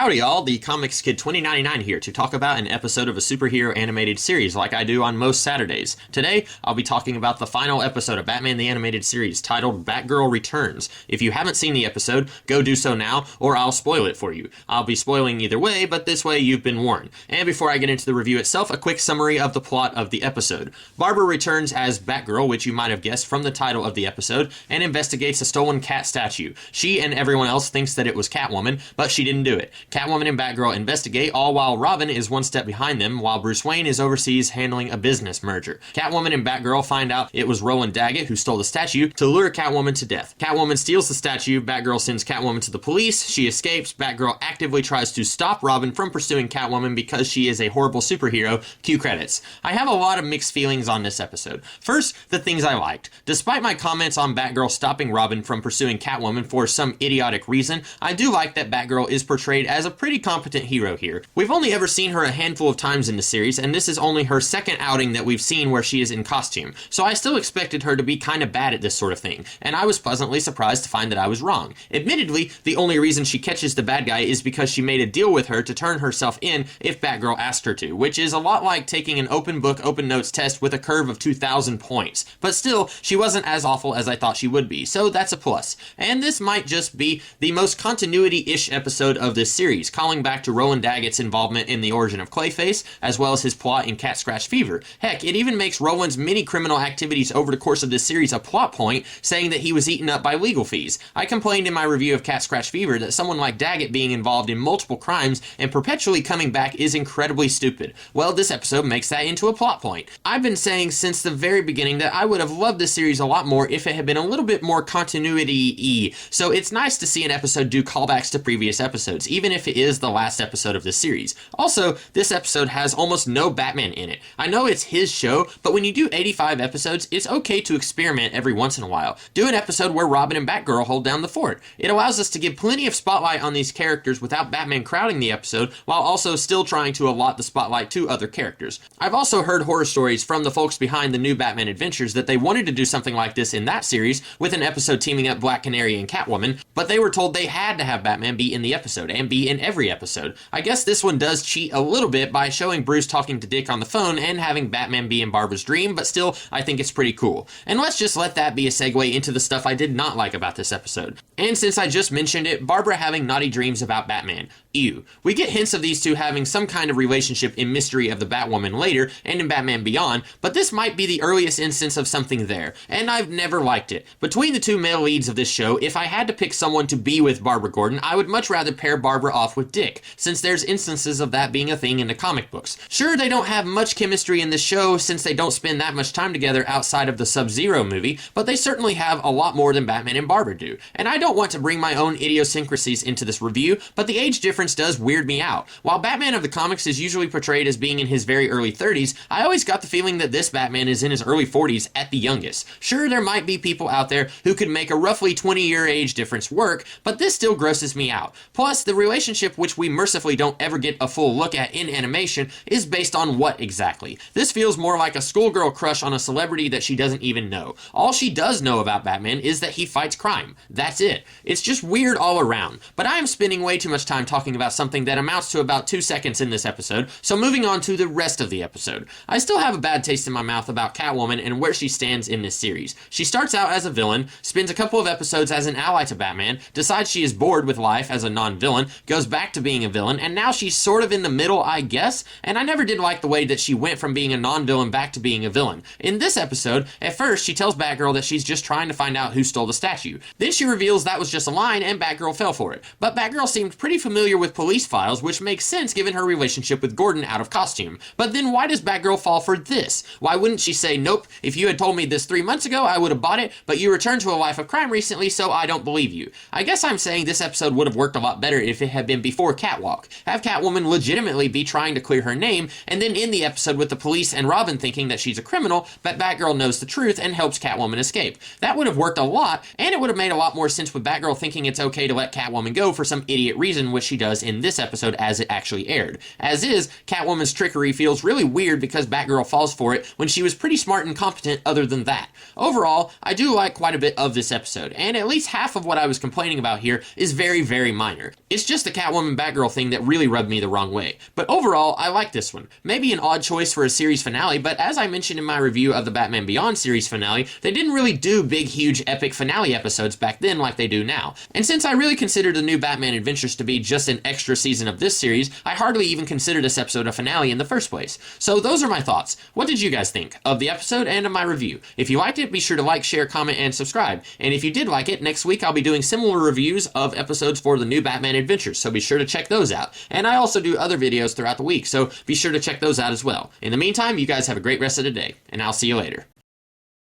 Howdy y'all, the Comics Kid 2099 here to talk about an episode of a superhero animated series like I do on most Saturdays. Today, I'll be talking about the final episode of Batman the Animated Series titled Batgirl Returns. If you haven't seen the episode, go do so now or I'll spoil it for you. I'll be spoiling either way, but this way you've been warned. And before I get into the review itself, a quick summary of the plot of the episode. Barbara returns as Batgirl, which you might have guessed from the title of the episode, and investigates a stolen cat statue. She and everyone else thinks that it was Catwoman, but she didn't do it. Catwoman and Batgirl investigate, all while Robin is one step behind them, while Bruce Wayne is overseas handling a business merger. Catwoman and Batgirl find out it was Roland Daggett who stole the statue to lure Catwoman to death. Catwoman steals the statue, Batgirl sends Catwoman to the police, she escapes, Batgirl actively tries to stop Robin from pursuing Catwoman because she is a horrible superhero. Cue credits. I have a lot of mixed feelings on this episode. First, the things I liked. Despite my comments on Batgirl stopping Robin from pursuing Catwoman for some idiotic reason, I do like that Batgirl is portrayed as a pretty competent hero here. We've only ever seen her a handful of times in the series, and this is only her second outing that we've seen where she is in costume, so I still expected her to be kinda bad at this sort of thing, and I was pleasantly surprised to find that I was wrong. Admittedly, the only reason she catches the bad guy is because she made a deal with her to turn herself in if Batgirl asked her to, which is a lot like taking an open book, open notes test with a curve of 2,000 points. But still, she wasn't as awful as I thought she would be, so that's a plus. And this might just be the most continuity-ish episode of this series, calling back to Roland Daggett's involvement in the origin of Clayface, as well as his plot in Cat Scratch Fever. Heck, it even makes Roland's many criminal activities over the course of this series a plot point, saying that he was eaten up by legal fees. I complained in my review of Cat Scratch Fever that someone like Daggett being involved in multiple crimes and perpetually coming back is incredibly stupid. Well, this episode makes that into a plot point. I've been saying since the very beginning that I would have loved this series a lot more if it had been a little bit more continuity-y, so it's nice to see an episode do callbacks to previous episodes, even if it is the last episode of this series. Also, this episode has almost no Batman in it. I know it's his show, but when you do 85 episodes, it's okay to experiment every once in a while. Do an episode where Robin and Batgirl hold down the fort. It allows us to give plenty of spotlight on these characters without Batman crowding the episode, while also still trying to allot the spotlight to other characters. I've also heard horror stories from the folks behind the new Batman Adventures that they wanted to do something like this in that series, with an episode teaming up Black Canary and Catwoman, but they were told they had to have Batman be in the episode, and be in every episode. I guess this one does cheat a little bit by showing Bruce talking to Dick on the phone and having Batman be in Barbara's dream, but still, I think it's pretty cool. And let's just let that be a segue into the stuff I did not like about this episode. And since I just mentioned it, Barbara having naughty dreams about Batman. Ew. We get hints of these two having some kind of relationship in Mystery of the Batwoman later, and in Batman Beyond, but this might be the earliest instance of something there, and I've never liked it. Between the two male leads of this show, if I had to pick someone to be with Barbara Gordon, I would much rather pair Barbara off with Dick, since there's instances of that being a thing in the comic books. Sure, they don't have much chemistry in this show since they don't spend that much time together outside of the Sub-Zero movie, but they certainly have a lot more than Batman and Barbara do. And I don't want to bring my own idiosyncrasies into this review, but the age difference does weird me out. While Batman of the comics is usually portrayed as being in his very early 30s, I always got the feeling that this Batman is in his early 40s at the youngest. Sure, there might be people out there who could make a roughly 20-year age difference work, but this still grosses me out. Plus, the relationship, which we mercifully don't ever get a full look at in animation, is based on what exactly? This feels more like a schoolgirl crush on a celebrity that she doesn't even know. All she does know about Batman is that he fights crime. That's it. It's just weird all around. But I am spending way too much time talking about something that amounts to about 2 seconds in this episode, so moving on to the rest of the episode. I still have a bad taste in my mouth about Catwoman and where she stands in this series. She starts out as a villain, spends a couple of episodes as an ally to Batman, decides she is bored with life as a non-villain, goes back to being a villain, and now she's sort of in the middle, I guess, and I never did like the way that she went from being a non-villain back to being a villain. In this episode, at first, she tells Batgirl that she's just trying to find out who stole the statue. Then she reveals that was just a line and Batgirl fell for it. But Batgirl seemed pretty familiar with police files, which makes sense given her relationship with Gordon out of costume. But then why does Batgirl fall for this? Why wouldn't she say, nope, if you had told me this 3 months ago, I would have bought it, but you returned to a life of crime recently, so I don't believe you. I guess I'm saying this episode would have worked a lot better if it had been before Catwalk. Have Catwoman legitimately be trying to clear her name, and then end the episode with the police and Robin thinking that she's a criminal, but Batgirl knows the truth and helps Catwoman escape. That would have worked a lot, and it would have made a lot more sense with Batgirl thinking it's okay to let Catwoman go for some idiot reason, which she does in this episode as it actually aired. As is, Catwoman's trickery feels really weird because Batgirl falls for it when she was pretty smart and competent other than that. Overall, I do like quite a bit of this episode, and at least half of what I was complaining about here is very, very minor. It's just the Catwoman Batgirl thing that really rubbed me the wrong way. But overall, I like this one. Maybe an odd choice for a series finale, but as I mentioned in my review of the Batman Beyond series finale, they didn't really do big, huge, epic finale episodes back then like they do now. And since I really consider the new Batman Adventures to be just an extra season of this series, I hardly even consider this episode a finale in the first place. So those are my thoughts. What did you guys think of the episode and of my review? If you liked it, be sure to like, share, comment, and subscribe. And if you did like it, next week I'll be doing similar reviews of episodes for the new Batman Adventures, so be sure to check those out. And I also do other videos throughout the week, so be sure to check those out as well. In the meantime, you guys have a great rest of the day, and I'll see you later.